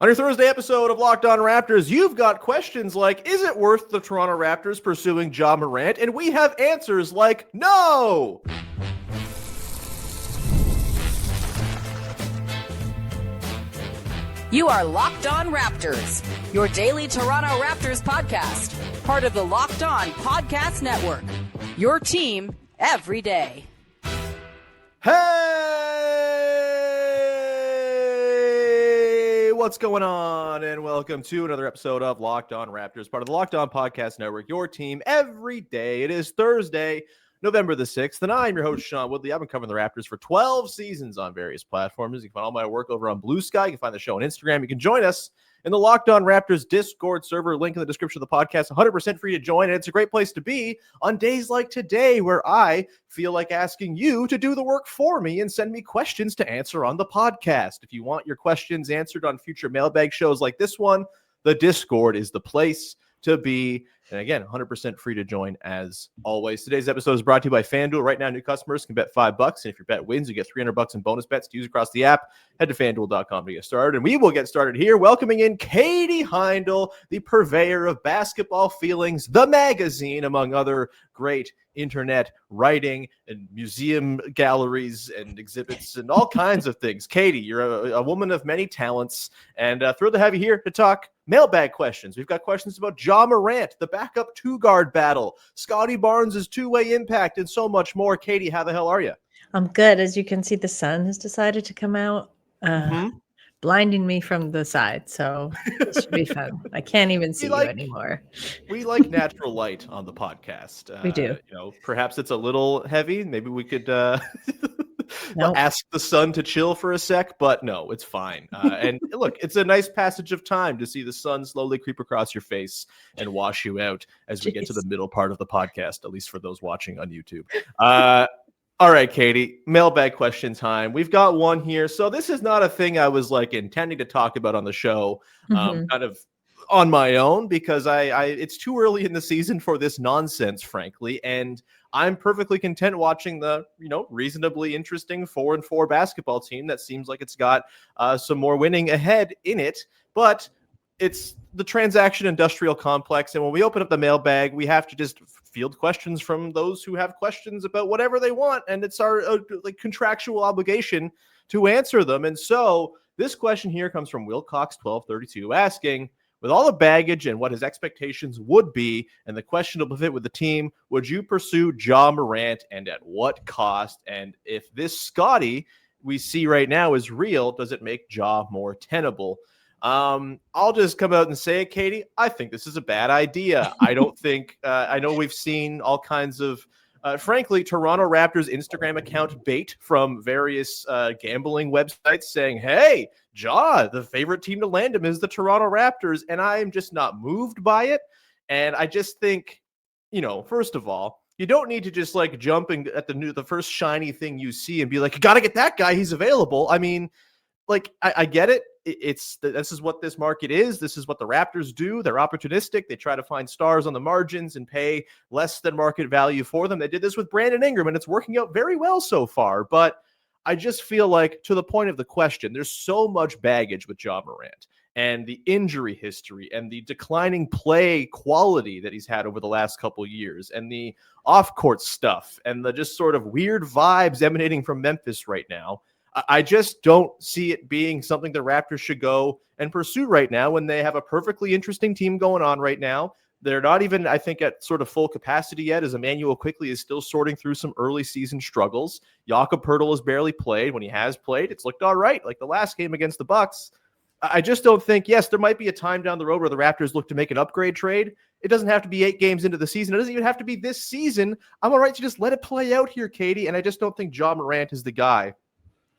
On your Thursday episode of Locked On Raptors, you've got questions like, is it worth the Toronto Raptors pursuing Ja Morant? And we have answers like, no! You are Locked On Raptors, your daily Toronto Raptors podcast, part of the Locked On Podcast Network, your team every day. Hey, what's going on? And welcome to another episode of Locked On Raptors, part of the Locked On Podcast Network, your team every day. It is Thursday, November the 6th, and I'm your host, Sean Woodley. I've been covering the Raptors for 12 seasons on various platforms. You can find all my work over on Blue Sky. You can find the show on Instagram. You can join us in the Locked On Raptors Discord server, link in the description of the podcast, 100% free to join, and it's a great place to be on days like today where I feel like asking you to do the work for me and send me questions to answer on the podcast. If you want your questions answered on future mailbag shows like this one, the Discord is the place to be. And again, 100% free to join as always. Today's episode is brought to you by FanDuel. Right now, new customers can bet $5, and if your bet wins, you get $300 in bonus bets to use across the app. Head to FanDuel.com to get started, and we will get started here. Welcoming in Katie Heindl, the purveyor of basketball feelings, the magazine, among other great internet writing and museum galleries and exhibits and all kinds of things. Katie, you're a woman of many talents, and thrilled to have you here to talk mailbag questions. We've got questions about Ja Morant, the backup two-guard battle, Scottie Barnes' two-way impact, and so much more. Katie, how the hell are you? I'm good. As you can see, the sun has decided to come out, blinding me from the side. So it should be fun. I can't even see you anymore. We like natural light on the podcast. We do. Perhaps it's a little heavy. Maybe we could Nope. ask the sun to chill for a sec, but no, it's fine. And look, it's a nice passage of time to see the sun slowly creep across your face and wash you out as we get to the middle part of the podcast, at least for those watching on YouTube. All right, Katie, mailbag question time. We've got one here. So this is not a thing I was intending to talk about on the show, kind of on my own, because it's too early in the season for this nonsense, frankly. And I'm perfectly content watching the, reasonably interesting 4-4 basketball team that seems like it's got some more winning ahead in it. But it's the transaction industrial complex. And when we open up the mailbag, we have to just field questions from those who have questions about whatever they want. And it's our contractual obligation to answer them. And so this question here comes from Wilcox1232 asking, with all the baggage and what his expectations would be and the questionable fit with the team, would you pursue Ja Morant, and at what cost? And if this Scottie we see right now is real, does it make Ja more tenable? I'll just come out and say it, Katie. I think this is a bad idea. I don't think I know we've seen all kinds of frankly, Toronto Raptors Instagram account bait from various gambling websites saying, hey, Ja, the favorite team to land him is the Toronto Raptors. And I'm just not moved by it. And I just think, first of all, you don't need to just jump at the first shiny thing you see and be like, you got to get that guy. He's available. I mean, I get it. This is what this market is. This is what the Raptors do. They're opportunistic. They try to find stars on the margins and pay less than market value for them. They did this with Brandon Ingram, and it's working out very well so far. But I just feel like, to the point of the question, there's so much baggage with Ja Morant and the injury history and the declining play quality that he's had over the last couple of years and the off-court stuff and the just sort of weird vibes emanating from Memphis right now. I just don't see it being something the Raptors should go and pursue right now when they have a perfectly interesting team going on right now. They're not even, I think, at sort of full capacity yet, as Emmanuel quickly is still sorting through some early season struggles. Jakob Poeltl has barely played. When he has played, it's looked all right, like the last game against the Bucks. I just don't think, yes, there might be a time down the road where the Raptors look to make an upgrade trade. It doesn't have to be 8 games into the season. It doesn't even have to be this season. I'm all right to just let it play out here, Katie, and I just don't think Ja Morant is the guy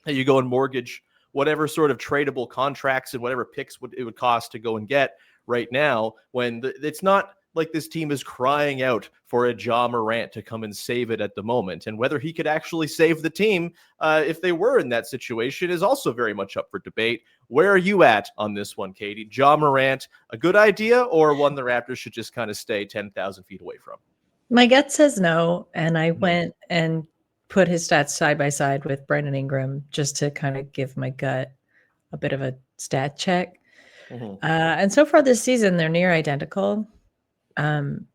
that you go and mortgage whatever sort of tradable contracts and whatever picks it would cost to go and get right now, when it's not like this team is crying out for a Ja Morant to come and save it at the moment. And whether he could actually save the team if they were in that situation is also very much up for debate. Where are you at on this one, Katie? Ja Morant, a good idea, or one the Raptors should just kind of stay 10,000 feet away from? My gut says no, and I went and put his stats side by side with Brandon Ingram just to kind of give my gut a bit of a stat check. And so far this season, they're near identical. And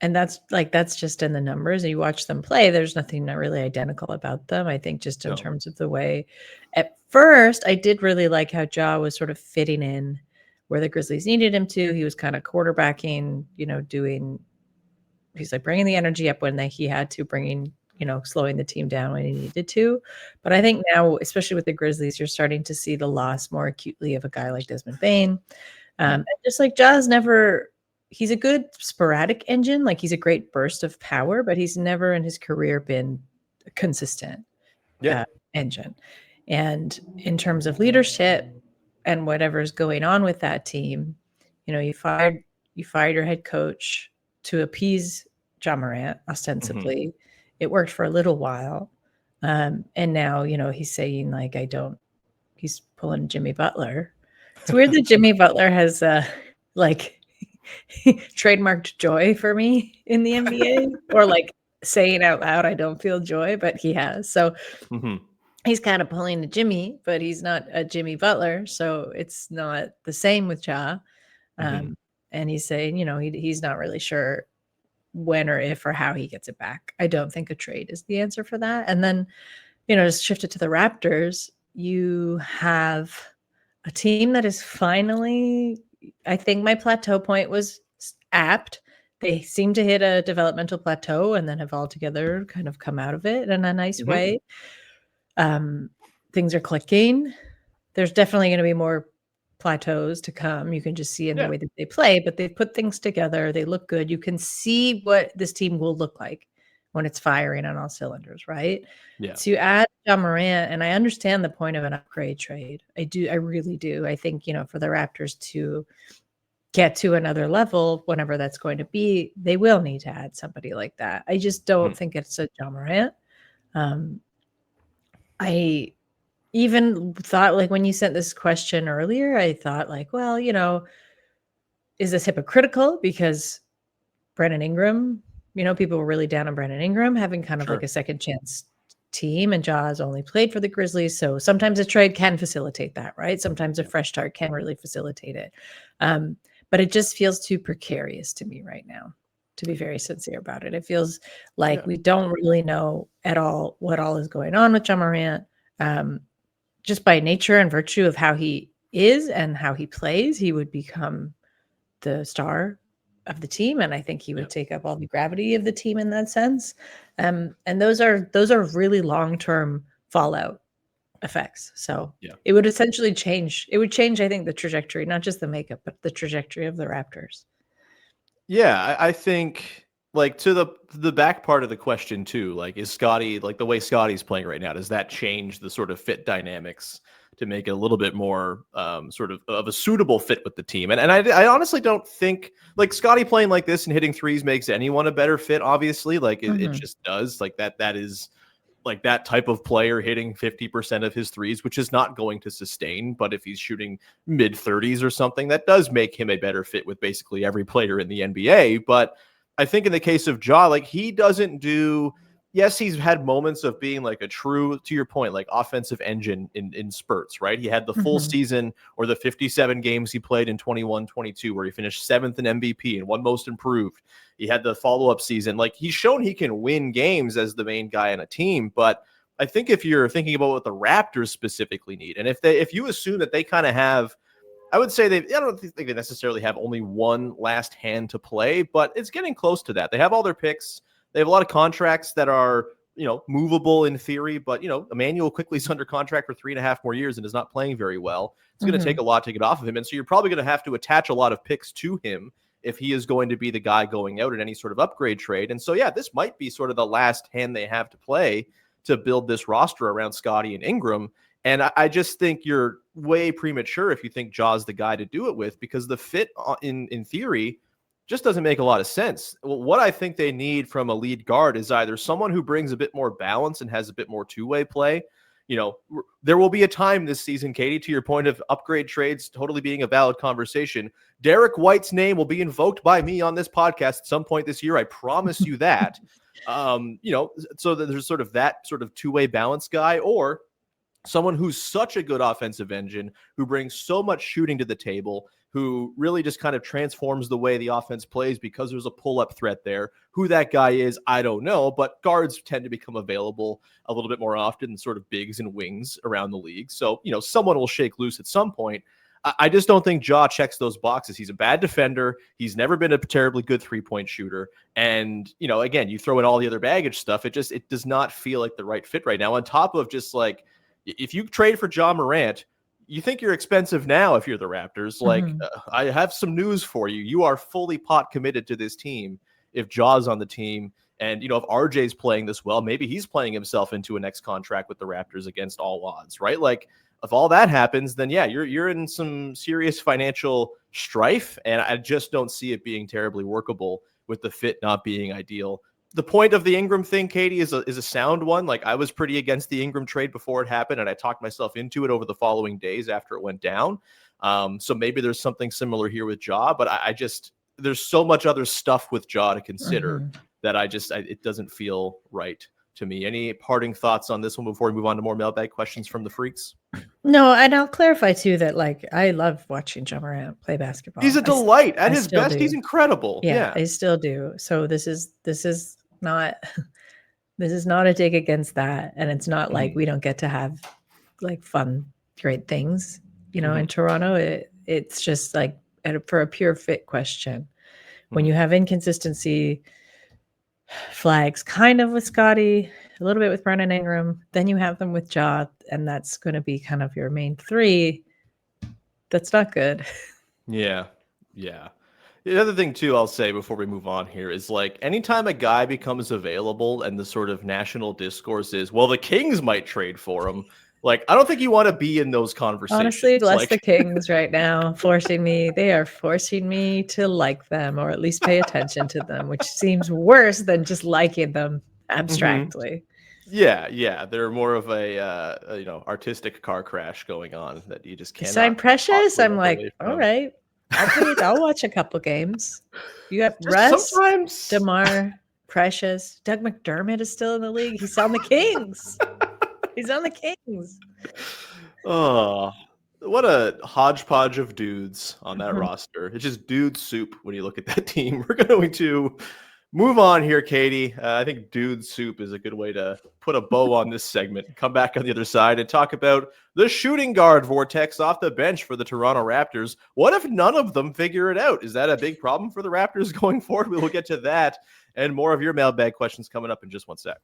that's just in the numbers. You watch them play, there's nothing really identical about them. I think just in terms of the way, at first, I did really like how Ja was sort of fitting in where the Grizzlies needed him to. He was kind of quarterbacking, he's like bringing the energy up when he had to, slowing the team down when he needed to. But I think now, especially with the Grizzlies, you're starting to see the loss more acutely of a guy like Desmond Bane. And just like Ja's he's a good sporadic engine. Like he's a great burst of power, but he's never in his career been a consistent engine. And in terms of leadership and whatever's going on with that team, you fired your head coach to appease Ja Morant, ostensibly. It worked for a little while. And now, he's saying like, he's pulling Jimmy Butler. It's weird that Jimmy Butler has trademarked joy for me in the NBA, or like saying out loud, I don't feel joy, but he has. So he's kind of pulling a Jimmy, but he's not a Jimmy Butler. So it's not the same with Ja. And he's saying, he's not really sure when or if or how he gets it back. I don't think a trade is the answer for that. And then, just shift it to the Raptors. You have a team that is finally, I think my plateau point was apt. They seem to hit a developmental plateau and then have altogether kind of come out of it in a nice way. Things are clicking. There's definitely going to be more plateaus to come. You can just see in the way that they play, but they've put things together. They look good. You can see what this team will look like when it's firing on all cylinders, right? Yeah. So you add Ja Morant, and I understand the point of an upgrade trade. I really do. I think, for the Raptors to get to another level, whenever that's going to be, they will need to add somebody like that. I just don't think it's a Ja Morant. I even thought, like, when you sent this question earlier, I thought like, well, is this hypocritical because Brandon Ingram, people were really down on Brandon Ingram having kind of like a second chance team, and Ja's only played for the Grizzlies. So sometimes a trade can facilitate that, right? Sometimes a fresh start can really facilitate it. But it just feels too precarious to me right now, to be very sincere about it. It feels like we don't really know at all what all is going on with Ja Morant. Just by nature and virtue of how he is and how he plays, he would become the star of the team. And I think he would take up all the gravity of the team in that sense. And those are really long-term fallout effects. So it would essentially change. It would change, I think, the trajectory, not just the makeup, but the trajectory of the Raptors. Yeah, I think like to the back part of the question too, like is Scottie, like the way Scottie's playing right now, does that change the sort of fit dynamics to make it a little bit more sort of a suitable fit with the team? And I honestly don't think like Scottie playing like this and hitting threes makes anyone a better fit. Obviously, like it just does. Like that is like that type of player hitting 50% of his threes, which is not going to sustain. But if he's shooting mid 30s or something, that does make him a better fit with basically every player in the NBA. But I think in the case of Ja, like he doesn't do, yes, he's had moments of being like a true, to your point, like offensive engine in spurts, right? He had the full season or the 57 games he played in 21-22 where he finished 7th in MVP and won most improved. He had the follow-up season. Like he's shown he can win games as the main guy in a team. But I think if you're thinking about what the Raptors specifically need, and if you assume that they kind of have, I would say I don't think they necessarily have only one last hand to play, but it's getting close to that. They have all their picks. They have a lot of contracts that are, movable in theory, but, Emmanuel Quickly's under contract for 3.5 more years and is not playing very well. It's going to take a lot to get off of him. And so you're probably going to have to attach a lot of picks to him if he is going to be the guy going out in any sort of upgrade trade. And so, this might be sort of the last hand they have to play to build this roster around Scottie and Ingram. And I just think you're way premature if you think Ja's the guy to do it with, because the fit in theory just doesn't make a lot of sense. Well, what I think they need from a lead guard is either someone who brings a bit more balance and has a bit more two-way play. There will be a time this season, Katie, to your point of upgrade trades totally being a valid conversation. Derek White's name will be invoked by me on this podcast at some point this year. I promise you that. So that there's sort of that sort of two-way balance guy, or someone who's such a good offensive engine, who brings so much shooting to the table, who really just kind of transforms the way the offense plays because there's a pull-up threat there. Who that guy is, I don't know, but guards tend to become available a little bit more often than sort of bigs and wings around the league. So, someone will shake loose at some point. I just don't think Ja checks those boxes. He's a bad defender. He's never been a terribly good three-point shooter. And, again, you throw in all the other baggage stuff. It does not feel like the right fit right now. On top of just like, if you trade for Ja Morant, you think you're expensive now if you're the Raptors. Like, I have some news for you. You are fully pot committed to this team if Ja's on the team. And, if RJ's playing this well, maybe he's playing himself into a next contract with the Raptors against all odds, right? Like, if all that happens, then yeah, you're in some serious financial strife, and I just don't see it being terribly workable with the fit not being ideal. The point of the Ingram thing, Katie, is a sound one. Like, I was pretty against the Ingram trade before it happened, and I talked myself into it over the following days after it went down. So maybe there's something similar here with Ja, but I just there's so much other stuff with Ja to consider that it doesn't feel right to me. Any parting thoughts on this one before we move on to more mailbag questions from the freaks? No, and I'll clarify too that like I love watching Ja Morant play basketball. He's a delight. At his best, he's incredible. Yeah, I still do. So this is not a dig against that, and it's not like we don't get to have like fun, great things, in Toronto. It's just like for a pure fit question. When you have inconsistency flags, kind of with Scottie, a little bit with Brandon Ingram, then you have them with Ja, and that's going to be kind of your main three. That's not good. Yeah. The other thing too, I'll say before we move on here is like anytime a guy becomes available and the sort of national discourse is, well, the Kings might trade for him. Like, I don't think you want to be in those conversations. Honestly, less the Kings right now they are forcing me to like them or at least pay attention to them, which seems worse than just liking them abstractly. Yeah. They're more of a artistic car crash going on that you just can't. Sign Precious. I'm like, all right, I'll watch a couple games. You have Russ, sometimes DeMar, Precious, Doug McDermott is still in the league. He's on the Kings. He's on the Kings. Oh, what a hodgepodge of dudes on that roster. It's just dude soup when you look at that team. We're going to move on here, Katie. I think dude soup is a good way to put a bow on this segment. Come back on the other side and talk about the shooting guard vortex off the bench for the Toronto Raptors. What if none of them figure it out? Is that a big problem for the Raptors going forward? We will get to that and more of your mailbag questions coming up in just one sec.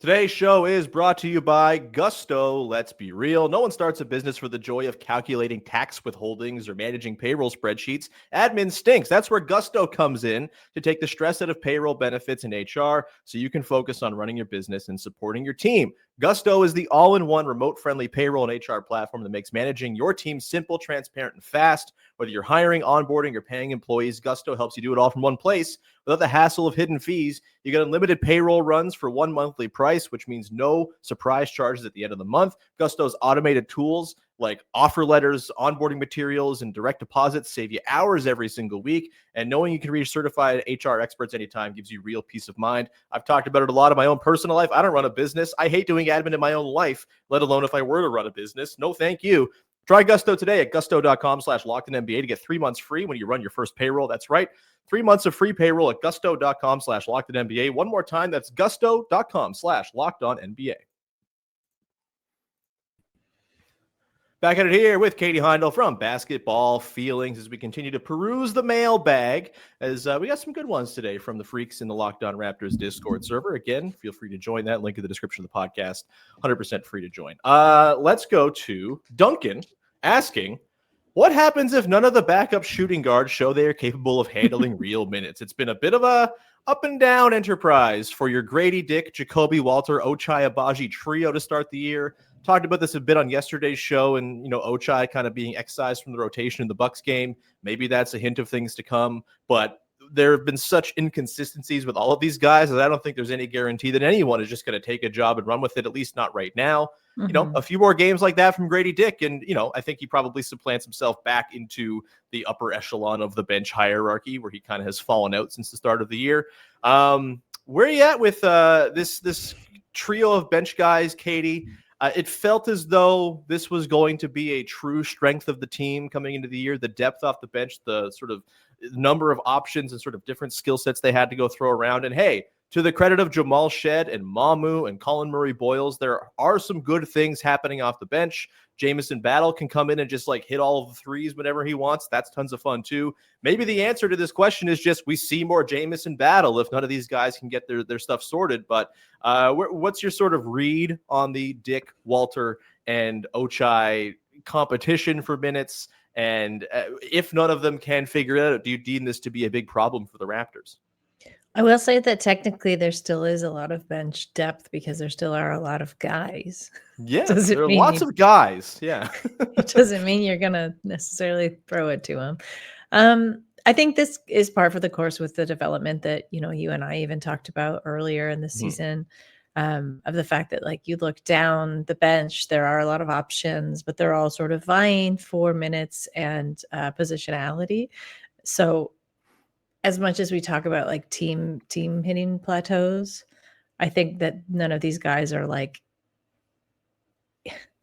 Today's show is brought to you by Gusto. Let's be real. No one starts a business for the joy of calculating tax withholdings or managing payroll spreadsheets. Admin stinks. That's where Gusto comes in to take the stress out of payroll, benefits, and HR so you can focus on running your business and supporting your team. Gusto is the all-in-one remote-friendly payroll and HR platform that makes managing your team simple, transparent, and fast. Whether you're hiring, onboarding, or paying employees, Gusto helps you do it all from one place without the hassle of hidden fees. You get unlimited payroll runs for one monthly price, which means no surprise charges at the end of the month. Gusto's automated tools like offer letters, onboarding materials, and direct deposits save you hours every single week. And knowing you can reach certified HR experts anytime gives you real peace of mind. I've talked about it a lot in my own personal life. I don't run a business. I hate doing admin in my own life, let alone if I were to run a business. No, thank you. Try Gusto today at gusto.com/LockedInNBA to get 3 months free when you run your first payroll. That's right. 3 months of free payroll at gusto.com/LockedInNBA. One more time, that's gusto.com/LockedOnNBA. Back at it here with Katie Heindl from Basketball Feelings as we continue to peruse the mailbag, as we got some good ones today from the freaks in the Locked On Raptors Discord server. Again, feel free to join that. Link in the description of the podcast. 100% free to join. Let's go to Duncan asking, what happens if none of the backup shooting guards show they are capable of handling real minutes? It's been a bit of a up and down enterprise for your Gradey Dick, Jacoby Walter, Ochai Agbaji trio to start the year. Talked about this a bit on yesterday's show, and Ochai kind of being excised from the rotation in the Bucks game. Maybe that's a hint of things to come, but there have been such inconsistencies with all of these guys that I don't think there's any guarantee that anyone is just going to take a job and run with it, at least not right now. A few more games like that from Gradey Dick, and I think he probably supplants himself back into the upper echelon of the bench hierarchy, where he kind of has fallen out since the start of the year. Where are you at with this trio of bench guys, Katie, it felt as though this was going to be a true strength of the team coming into the year. The depth off the bench, the sort of number of options and sort of different skill sets they had to go throw around. And hey, to the credit of Jamal Shed and Mamu and Colin Murray-Boyles, there are some good things happening off the bench. Jamison Battle can come in and just like hit all of the threes whenever he wants. That's tons of fun too. Maybe the answer to this question is just we see more Jamison Battle if none of these guys can get their stuff sorted. But what's your sort of read on the Dick, Walter, and Ochai competition for minutes? And if none of them can figure it out, do you deem this to be a big problem for the Raptors? I will say that technically there still is a lot of bench depth because there still are a lot of guys. Yeah, there are lots of guys. Yeah. It doesn't mean you're going to necessarily throw it to them. I think this is par for the course with the development that, you and I even talked about earlier in the season, of the fact that like you look down the bench, there are a lot of options, but they're all sort of vying for minutes and positionality. So as much as we talk about like team hitting plateaus, I think that none of these guys are like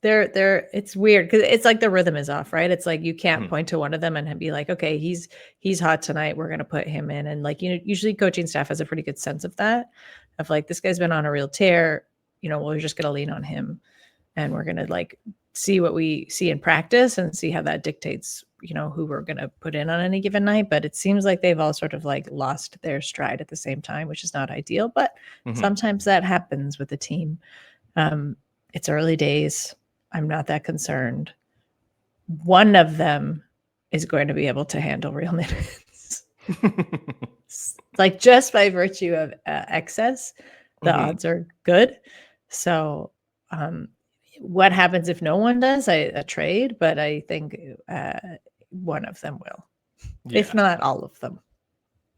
they're it's weird because it's like the rhythm is off, right? It's like you can't point to one of them and be like, okay, he's hot tonight, we're gonna put him in. And like, usually coaching staff has a pretty good sense of that, of like this guy's been on a real tear, we're just gonna lean on him and we're gonna like see what we see in practice and see how that dictates who we're going to put in on any given night. But it seems like they've all sort of like lost their stride at the same time, which is not ideal, but sometimes that happens with the team. It's early days. I'm not that concerned. One of them is going to be able to handle real minutes. Like just by virtue of excess, the odds are good. So, what happens if no one does? A trade, but I think one of them will, if not all of them.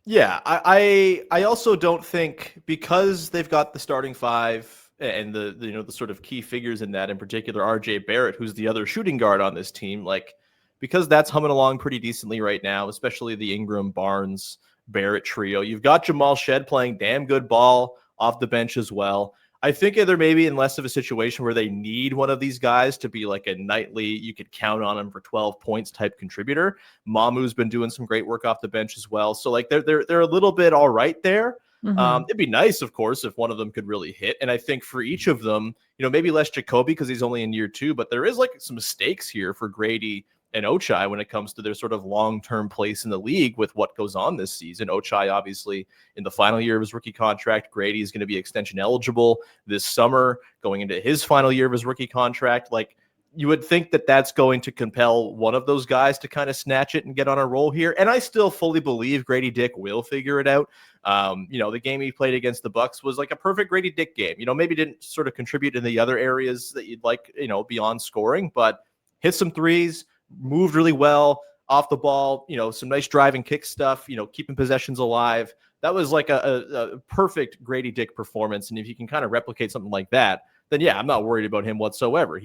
Yeah, I also don't think, because they've got the starting five and the sort of key figures in that, in particular RJ Barrett, who's the other shooting guard on this team, like because that's humming along pretty decently right now, especially the Ingram, Barnes, Barrett trio. You've got Jamal Shed playing damn good ball off the bench as well. I think they're maybe in less of a situation where they need one of these guys to be like a nightly, you could count on him for 12 points type contributor. Mamu's been doing some great work off the bench as well. So like they're a little bit all right there. It'd be nice, of course, if one of them could really hit. And I think for each of them, maybe less Jacoby because he's only in year 2, but there is like some stakes here for Gradey and Ochai when it comes to their sort of long-term place in the league with what goes on this season. Ochai, obviously, in the final year of his rookie contract. Gradey is going to be extension eligible this summer, going into his final year of his rookie contract. Like, you would think that that's going to compel one of those guys to kind of snatch it and get on a roll here. And I still fully believe Gradey Dick will figure it out. The game he played against the Bucks was like a perfect Gradey Dick game. Maybe didn't sort of contribute in the other areas that you'd like, beyond scoring, but hit some threes, moved really well off the ball, some nice drive and kick stuff, keeping possessions alive. That was like a perfect Gradey Dick performance. And if you can kind of replicate something like that, then yeah, I'm not worried about him whatsoever.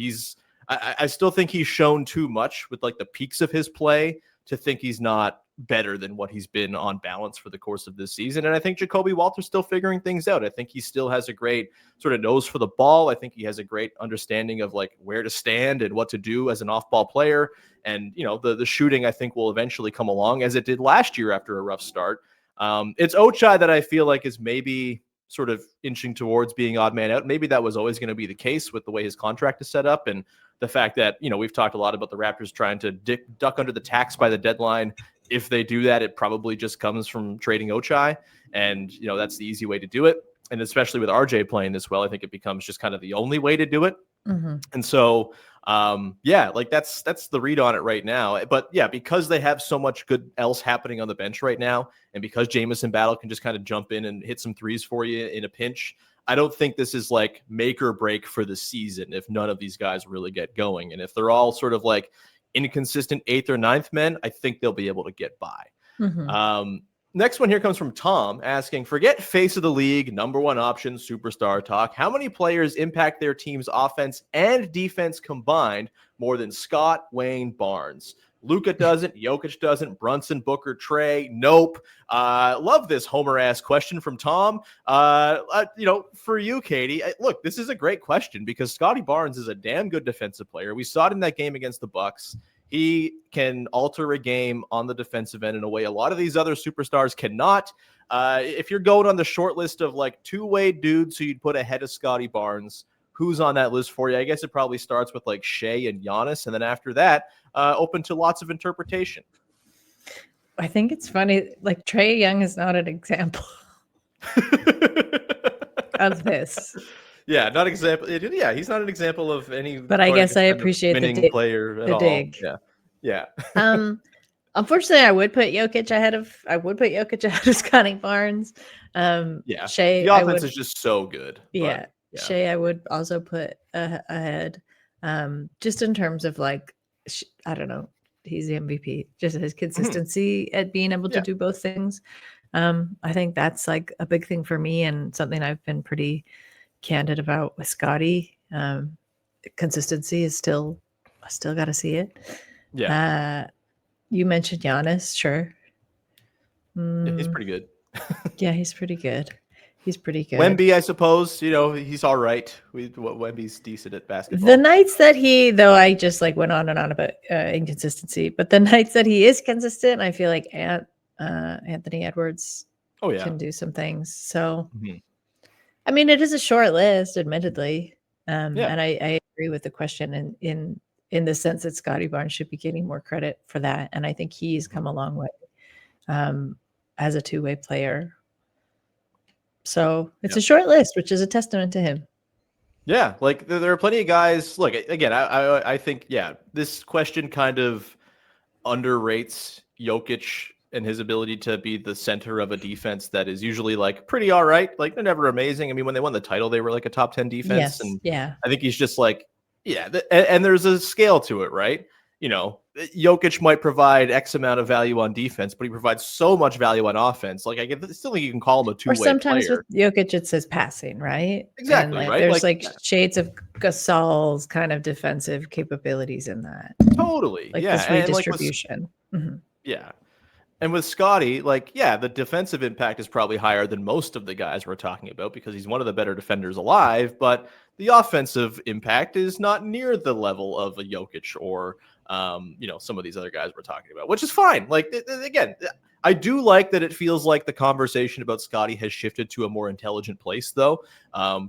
I still think he's shown too much with like the peaks of his play to think he's not better than what he's been on balance for the course of this season. And I think Jacoby Walter's still figuring things out. I think he still has a great sort of nose for the ball. I think he has a great understanding of like where to stand and what to do as an off-ball player. And, the shooting, I think, will eventually come along as it did last year after a rough start. It's Ochai that I feel like is maybe sort of inching towards being odd man out. Maybe that was always going to be the case with the way his contract is set up and the fact that, we've talked a lot about the Raptors trying to duck under the tax by the deadline. If they do that, it probably just comes from trading Ochai. And, that's the easy way to do it. And especially with RJ playing this well, I think it becomes just kind of the only way to do it. And so, that's the read on it right now. But yeah, because they have so much good else happening on the bench right now, and because Jamison Battle can just kind of jump in and hit some threes for you in a pinch, I don't think this is like make or break for the season if none of these guys really get going. And if they're all sort of like inconsistent 8th or 9th men, I think they'll be able to get by. Next one here comes from Tom asking, forget face of the league, number one option, superstar talk. How many players impact their team's offense and defense combined more than Scott, Wayne, Barnes? Luka doesn't, Jokic doesn't, Brunson, Booker, Trey, nope. Love this homer-ass question from Tom. For you, Katie, look, this is a great question because Scottie Barnes is a damn good defensive player. We saw it in that game against the Bucks. He can alter a game on the defensive end in a way a lot of these other superstars cannot. If you're going on the short list of like two-way dudes who you'd put ahead of Scottie Barnes, who's on that list for you? I guess it probably starts with like Shea and Giannis, and then after that, open to lots of interpretation. I think it's funny. Like Trae Young is not an example of this. Yeah, not example. Yeah, he's not an example of any. But I guess I appreciate the player at the all. dig. Yeah. Unfortunately, I would put Jokic ahead of Scottie Barnes. Yeah, Shea, the offense is just so good. Yeah, Shea, I would also put ahead. Just in terms of like, I don't know, he's the MVP. Just his consistency at being able to do both things. I think that's like a big thing for me and something I've been pretty candid about with Scottie. Consistency is I still got to see it. Yeah. You mentioned Giannis, sure. Yeah, he's pretty good. Yeah, he's pretty good. Wemby, I suppose, he's all right. Wemby's decent at basketball. The nights that though I just like went on and on about inconsistency, but the nights that he is consistent, I feel like Anthony Edwards can do some things. So, I mean, it is a short list, admittedly. And I agree with the question in the sense that Scottie Barnes should be getting more credit for that. And I think he's come a long way as a two-way player. So it's a short list, which is a testament to him. Yeah, like there are plenty of guys. Look, again, I think, this question kind of underrates Jokic and his ability to be the center of a defense that is usually like pretty all right. Like they're never amazing. I mean, when they won the title, they were like a top 10 defense. Yes, and yeah. I think he's just like, and there's a scale to it, right? Jokic might provide X amount of value on defense, but he provides so much value on offense. Like I still think you can call him a two-way player. Or sometimes with Jokic, it says passing, right? Exactly, and right? There's like shades of Gasol's kind of defensive capabilities in that. Totally, like this redistribution. Yeah. And with Scottie, the defensive impact is probably higher than most of the guys we're talking about because he's one of the better defenders alive, but the offensive impact is not near the level of a Jokic or, some of these other guys we're talking about, which is fine. Like, again, I do like that it feels like the conversation about Scottie has shifted to a more intelligent place, though.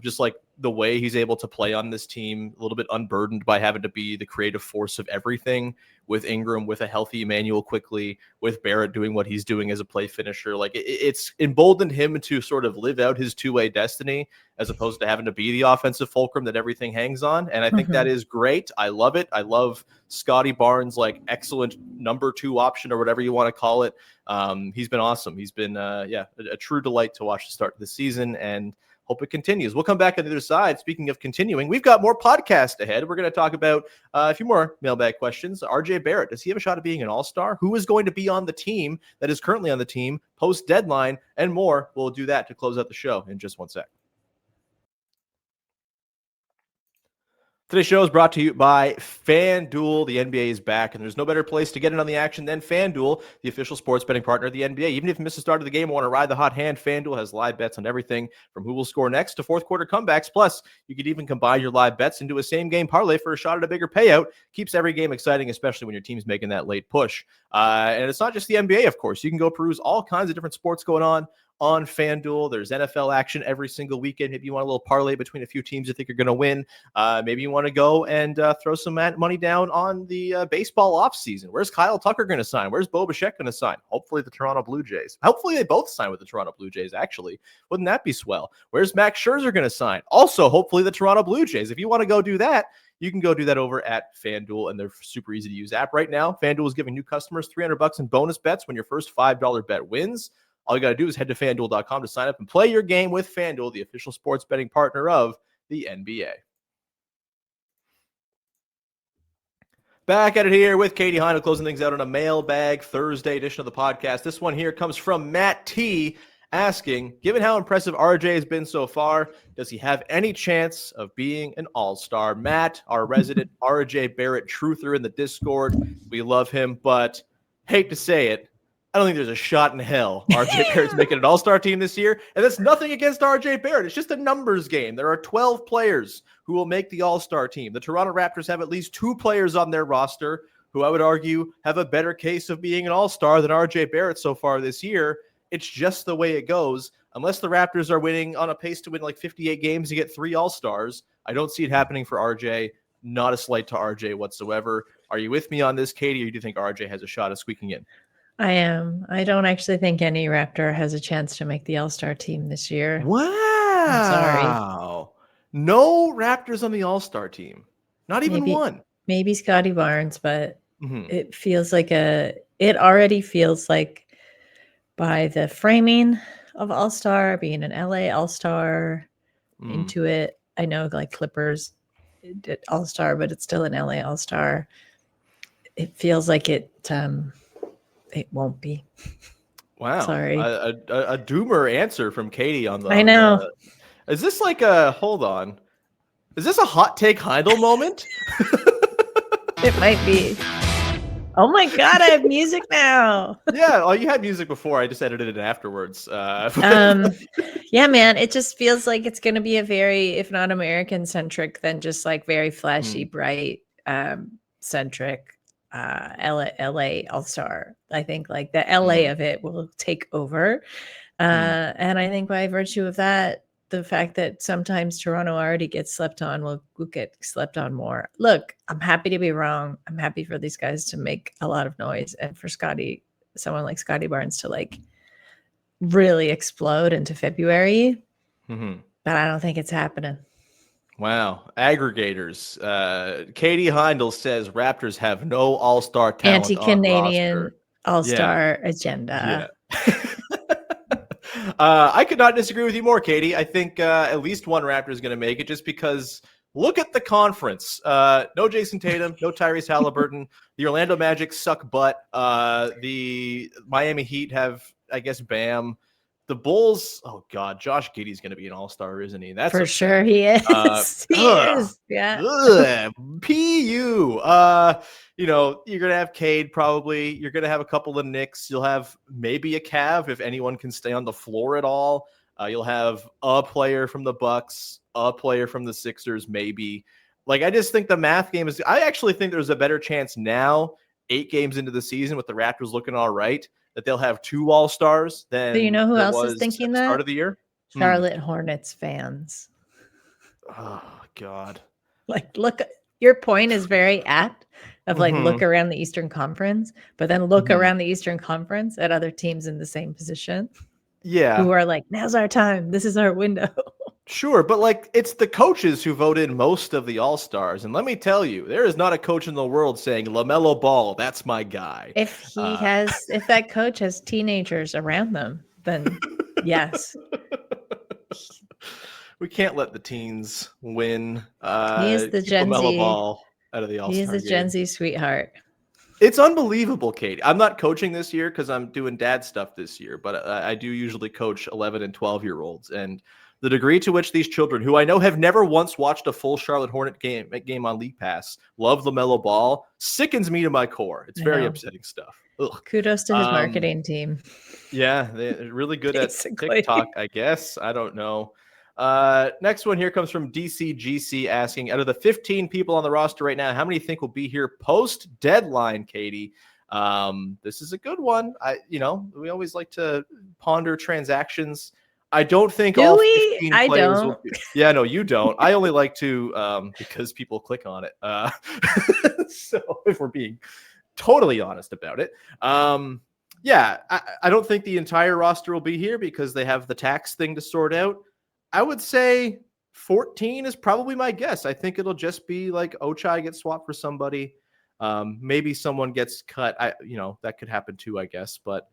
Just like the way he's able to play on this team, a little bit unburdened by having to be the creative force of everything, with Ingram, with a healthy Emmanuel quickly, with Barrett doing what he's doing as a play finisher. Like it's emboldened him to sort of live out his two-way destiny as opposed to having to be the offensive fulcrum that everything hangs on. And I think that is great. I love it. I love Scottie Barnes, like excellent number two option or whatever you want to call it. He's been awesome. He's been, a true delight to watch the start of the season, and hope it continues. We'll come back on the other side. Speaking of continuing, we've got more podcast ahead. We're going to talk about a few more mailbag questions. RJ Barrett, does he have a shot at being an all-star? Who is going to be on the team that is currently on the team post-deadline, and more? We'll do that to close out the show in just one sec. Today's show is brought to you by FanDuel. The NBA is back, and there's no better place to get in on the action than FanDuel, the official sports betting partner of the NBA. Even if you miss the start of the game and want to ride the hot hand, FanDuel has live bets on everything from who will score next to fourth quarter comebacks. Plus, you could even combine your live bets into a same-game parlay for a shot at a bigger payout. Keeps every game exciting, especially when your team's making that late push. And it's not just the NBA, of course. You can go peruse all kinds of different sports going on FanDuel. There's NFL action every single weekend. Maybe you want a little parlay between a few teams you think are going to win. Maybe you want to go and throw some money down on the baseball offseason. Where's Kyle Tucker going to sign? Where's Bo Bichette going to sign? Hopefully the Toronto Blue Jays. Hopefully they both sign with the Toronto Blue Jays, actually. Wouldn't that be swell? Where's Max Scherzer going to sign? Also, hopefully the Toronto Blue Jays. If you want to go do that, you can go do that over at FanDuel, and they're super easy to use app right now. FanDuel is giving new customers $300 in bonus bets when your first $5 bet wins. All you got to do is head to FanDuel.com to sign up and play your game with FanDuel, the official sports betting partner of the NBA. Back at it here with Katie Heindl, closing things out on a mailbag Thursday edition of the podcast. This one here comes from Matt T. asking, given how impressive RJ has been so far, does he have any chance of being an all-star? Matt, our resident RJ Barrett truther in the Discord, we love him, but hate to say it, I don't think there's a shot in hell RJ Barrett's making an all-star team this year, and that's nothing against RJ Barrett. It's just a numbers game. There are 12 players who will make the all-star team. The Toronto Raptors have at least 2 players on their roster who I would argue have a better case of being an all-star than RJ Barrett so far this year. It's just the way it goes. Unless the Raptors are winning on a pace to win like 58 games to get 3 all-stars, I don't see it happening for RJ. Not a slight to RJ whatsoever. Are you with me on this, Katie, or do you think RJ has a shot of squeaking in? I am. I don't actually think any Raptor has a chance to make the all-star team this year. Wow. I'm sorry. No Raptors on the all-star team. Not even one. Maybe Scottie Barnes, but it feels like it already feels like by the framing of all-star, being an LA all-star into it. I know like Clippers did all-star, but it's still an LA all-star. It feels like it won't be. Wow. Sorry. A doomer answer from Katie on the. I know. Is this like hold on? Is this a hot take Heindl moment? It might be. Oh my God, I have music now. Yeah. Oh, you had music before. I just edited it afterwards. Yeah, man. It just feels like it's going to be a very, if not American centric, then just like very flashy, bright, centric. LA All-Star. I think like the LA of it will take over. And I think by virtue of that, the fact that sometimes Toronto already gets slept on will get slept on more. Look, I'm happy to be wrong. I'm happy for these guys to make a lot of noise and for someone like Scottie Barnes to like really explode into February. But I don't think it's happening. Wow. Aggregators. Katie Heindl says Raptors have no all-star talent. Anti-Canadian all-star agenda. Yeah. I could not disagree with you more, Katie. I think at least one Raptor is going to make it just because look at the conference. No Jason Tatum, no Tyrese Halliburton. The Orlando Magic suck butt. The Miami Heat have, I guess, Bam. The Bulls, oh God, Josh Giddey's going to be an all-star, isn't he? That's for sure he is. He is. Yeah. PU. You're going to have Cade probably. You're going to have a couple of Knicks. You'll have maybe a Cav if anyone can stay on the floor at all. You'll have a player from the Bucks, a player from the Sixers, maybe. Like, I just think the math game is – I actually think there's a better chance now, 8 games into the season with the Raptors looking all right, that they'll have 2 all-stars than so you know who else is thinking that? Start of the year? Charlotte Hornets fans. Oh, God. Like, look, your point is very apt of like, look around the Eastern Conference, but then look around the Eastern Conference at other teams in the same position. Yeah. Who are like, now's our time. This is our window. Sure, but like it's the coaches who vote in most of the all-stars. And let me tell you, there is not a coach in the world saying LaMelo Ball, that's my guy. If if that coach has teenagers around them, then yes. We can't let the teens win. He is the Gen LaMelo Z. Ball out of the all-star He is a game. Gen Z sweetheart. It's unbelievable, Katie. I'm not coaching this year because I'm doing dad stuff this year, but I do usually coach 11 and 12-year-olds. And the degree to which these children, who I know have never once watched a full Charlotte Hornet game on League Pass, love LaMelo Ball, sickens me to my core. It's very upsetting stuff. Ugh. Kudos to his marketing team. Yeah, they're really good Basically. at TikTok, I guess. I don't know. Next one here comes from DCGC asking, out of the 15 people on the roster right now, how many think will be here post-deadline, Katie? This is a good one. We always like to ponder transactions. I don't think all 15 players will be. Yeah, no, you don't. I only like to because people click on it. So if we're being totally honest about it. Yeah, I don't think the entire roster will be here because they have the tax thing to sort out. I would say 14 is probably my guess. I think it'll just be like Ochai gets swapped for somebody. Maybe someone gets cut. That could happen too, I guess. But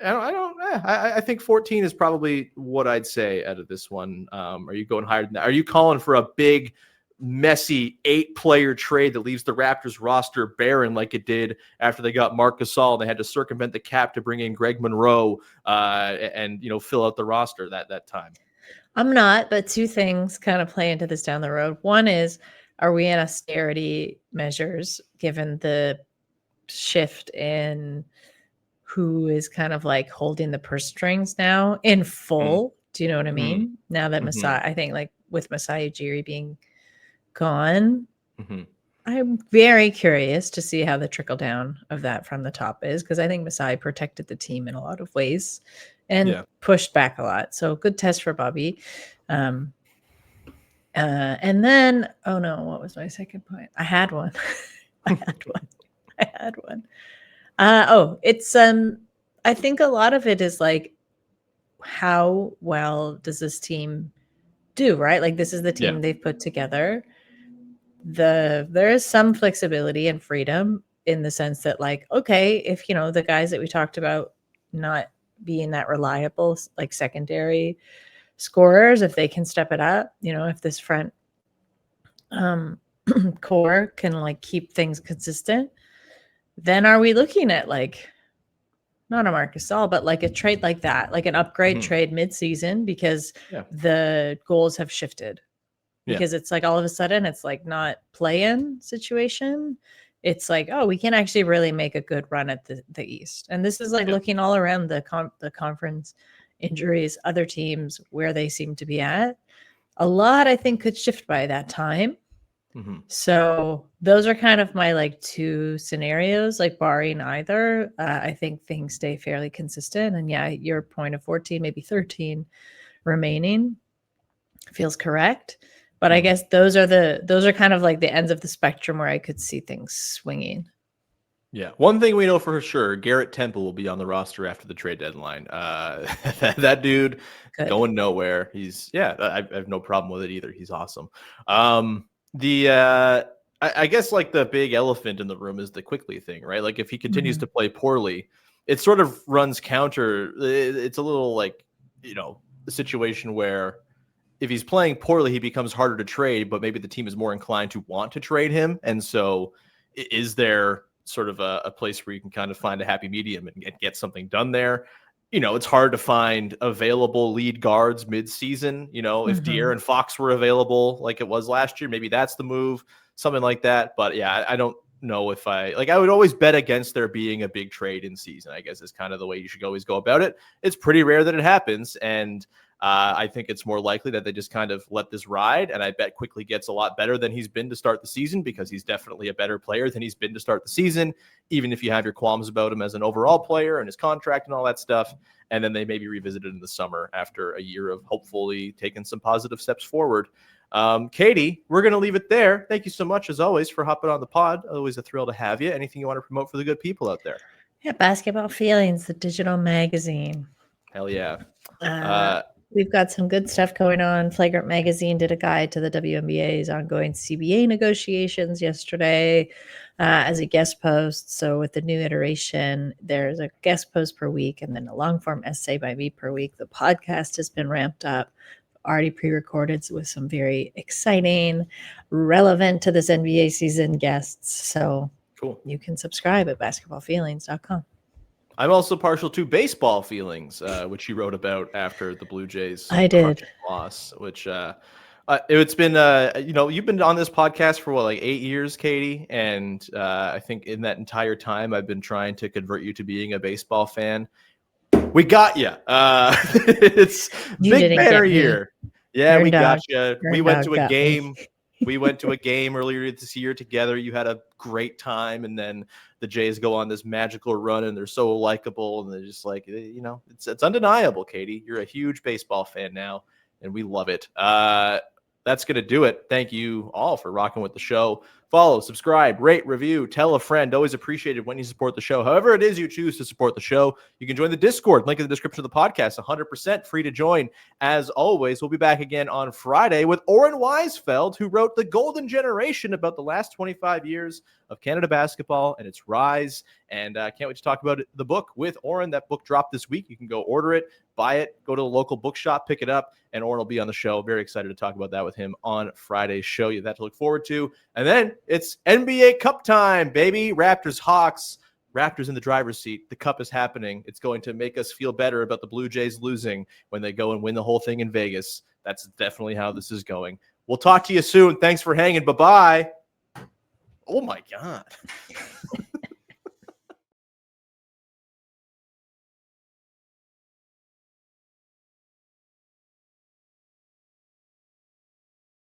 I think 14 is probably what I'd say out of this one. Are you going higher than that? Are you calling for a big messy 8-player trade that leaves the Raptors roster barren like it did after they got Marc Gasol and they had to circumvent the cap to bring in Greg Monroe and fill out the roster that time. I'm not, but two things kind of play into this down the road. One is, are we in austerity measures given the shift in who is kind of like holding the purse strings now in full? Do you know what I mean? Now that Masai, I think like with Masai Ujiri being gone, I'm very curious to see how the trickle down of that from the top is, because I think Masai protected the team in a lot of ways and pushed back a lot. So good test for Bobby. And then, oh no, what was my second point? I had one. It's I think a lot of it is like, how well does this team do, right? Like, this is the team they've put together. There is some flexibility and freedom in the sense that, like, okay, if the guys that we talked about not being that reliable, like secondary scorers, if they can step it up, if this front core can like keep things consistent, then are we looking at like not a Marc Gasol, but like a trade like that, like an upgrade trade mid-season, because the goals have shifted. Because it's like all of a sudden it's like not play-in situation. It's like, oh, we can actually really make a good run at the East. And this is like looking all around the conference, injuries, other teams, where they seem to be at. A lot, I think, could shift by that time. So those are kind of my like two scenarios, like barring either. I think things stay fairly consistent. And your point of 14, maybe 13 remaining feels correct. But I guess those are kind of like the ends of the spectrum where I could see things swinging. Yeah. One thing we know for sure, Garrett Temple will be on the roster after the trade deadline. That dude going nowhere. I have no problem with it either. He's awesome. I guess like the big elephant in the room is the Quickly thing, right? Like if he continues to play poorly, it sort of runs counter. It's a little like, a situation where if he's playing poorly, he becomes harder to trade, but maybe the team is more inclined to want to trade him. And so is there sort of a place where you can kind of find a happy medium and get something done there? It's hard to find available lead guards mid-season. If De'Aaron Fox were available like it was last year, maybe that's the move, something like that. But I don't know if I would always bet against there being a big trade in season, I guess is kind of the way you should always go about it. It's pretty rare that it happens. And I think it's more likely that they just kind of let this ride. And I bet Quickly gets a lot better than he's been to start the season, because he's definitely a better player than he's been to start the season, even if you have your qualms about him as an overall player and his contract and all that stuff. And then they maybe revisit it in the summer after a year of hopefully taking some positive steps forward. Katie, we're going to leave it there. Thank you so much, as always, for hopping on the pod. Always a thrill to have you. Anything you want to promote for the good people out there? Yeah, Basketball Feelings, the digital magazine. Hell yeah. We've got some good stuff going on. Flagrant Magazine did a guide to the WNBA's ongoing CBA negotiations yesterday as a guest post. So with the new iteration, there's a guest post per week and then a long form essay by me per week. The podcast has been ramped up, already pre-recorded with some very exciting, relevant to this NBA season guests. So cool. You can subscribe at basketballfeelings.com. I'm also partial to Baseball Feelings, which you wrote about after the Blue Jays loss, which it's been, you've been on this podcast for like 8 years, Katie. And I think in that entire time, I've been trying to convert you to being a baseball fan. We got you. It's big banner year. Yeah, we got you. We went to a game. We went to a game earlier this year together. You had a great time, and then the Jays go on this magical run, and they're so likable, and they're just like, it's undeniable, Katie. You're a huge baseball fan now, and we love it. That's going to do it. Thank you all for rocking with the show. Follow, subscribe, rate, review, tell a friend. Always appreciated when you support the show. However it is you choose to support the show, you can join the Discord. Link in the description of the podcast. 100% free to join. As always, we'll be back again on Friday with Oren Weisfeld, who wrote The Golden Generation about the last 25 years of Canada basketball and its rise. And I can't wait to talk about the book with Oren. That book dropped this week. You can go order it, buy it, go to a local bookshop, pick it up, and Oren will be on the show. Very excited to talk about that with him on Friday's show. You have that to look forward to. And then it's NBA Cup time, baby. Raptors, Hawks. Raptors in the driver's seat. The cup is happening. It's going to make us feel better about the Blue Jays losing when they go and win the whole thing in Vegas. That's definitely how this is going. We'll talk to you soon. Thanks for hanging. Bye-bye. Oh, my God.